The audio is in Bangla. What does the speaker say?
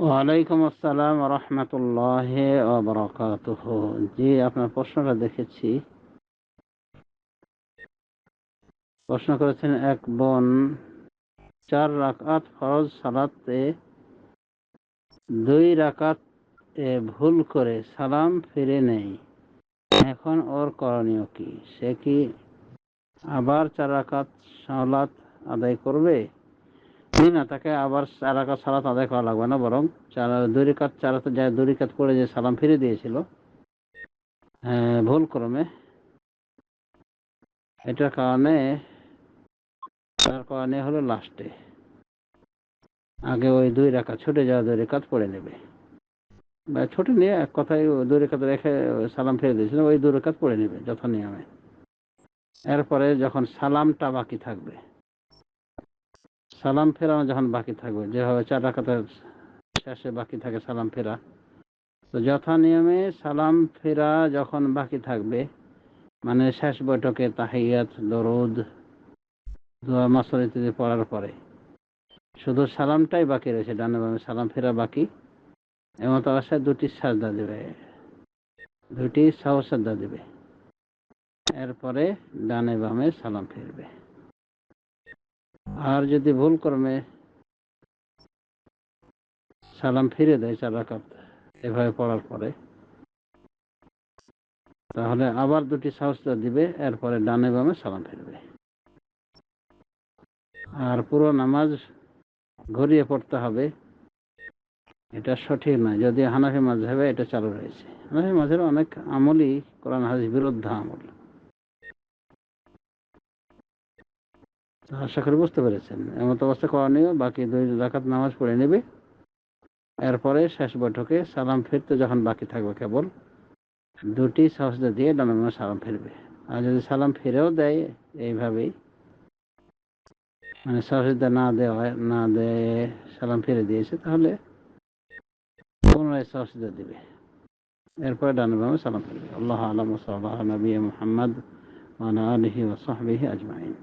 ওয়ালাইকুম আসসালাম রহমতুল্লাহি ওয়া বারাকাতুহু। জি, আপনার প্রশ্নটা দেখেছি। প্রশ্ন করেছেন, এক বোন 4 রাকাত ফরজ সালাতে 2 রাকাত ভুল করে সালাম ফিরে নেই। এখন ওর করণীয় কি? সে কি আবার 4 রাকাত সালাত আদায় করবে? না, তাকে আবার 4 রাকাত সালাত আদায় করা লাগবে না, বরং 2 রাকাত 2 রাকাত পড়ে যে সালাম ফিরে দিয়েছিল ভুল ক্রমে, এটার কারণে তার করণীয় হলো লাস্টে আগে ওই 2 রাকাত ছুটে যাওয়া 2 রাকাত পড়ে নেবে, বা ছুটে নিয়ে এক কথায় 2 রাকাত রেখে সালাম ফিরে দিয়েছিল, ওই 2 রাকাত পড়ে নেবে যথা নিয়মে। এরপরে যখন সালামটা বাকি থাকবে, সালাম ফেরানো যখন বাকি থাকবে, যেভাবে 4 রাকাতের শেষে বাকি থাকে সালাম ফেরা, তো যথা নিয়মে সালাম ফেরা যখন বাকি থাকবে, মানে শেষ বৈঠকে তাহিয়াত, দরুদ, দোয়া মাসুরা ইত্যাদি পড়ার পরে শুধু সালামটাই বাকি রয়েছে, ডানে বামে সালাম ফেরা বাকি, এমত অবস্থায় 2টি সাজদা দেবে, 2টি সাহু সাজদা দেবে। এরপরে ডানে বামে সালাম ফিরবে। আর যদি ভুল ক্রমে সালাম ফিরে দেয় 4 রাকাত এভাবে পড়ার পরে, তাহলে আবার 2টি সাহু সাজদা দিবে, এরপরে ডানে বামে সালাম ফিরবে। আর পুরো নামাজ ঘুরিয়ে পড়তে হবে, এটা সঠিক নয়। যদি হানাফি মাযহাবে এটা চালু রয়েছে, হানাফি মাযহাবের অনেক আমলই কোরআন হাদিস বিরুদ্ধ আমল। আশা করি বুঝতে পেরেছেন। এমত অবস্থা করণীয়, বাকি 2 রাকাত নামাজ পড়ে নেবে, এরপরে শেষ বৈঠকে সালাম ফিরতে যখন বাকি থাকবে, কেবল 2টি সাজদা দিয়ে ডানে বামে সালাম ফিরবে। আর যদি সালাম ফিরেও দেয় এইভাবেই, মানে সাজদা না দেয় সালাম ফিরে দিয়েছে, তাহলে পুনরায় সাজদা দিবে, এরপরে ডানে বামে সালাম ফিরবে। আল্লাহু আ'লাম। ওয়া সাল্লাল্লাহু আলা নবিয়্যিনা মুহাম্মদ ওয়া আলা আলিহি ওয়া সাহবিহি আজমাইন।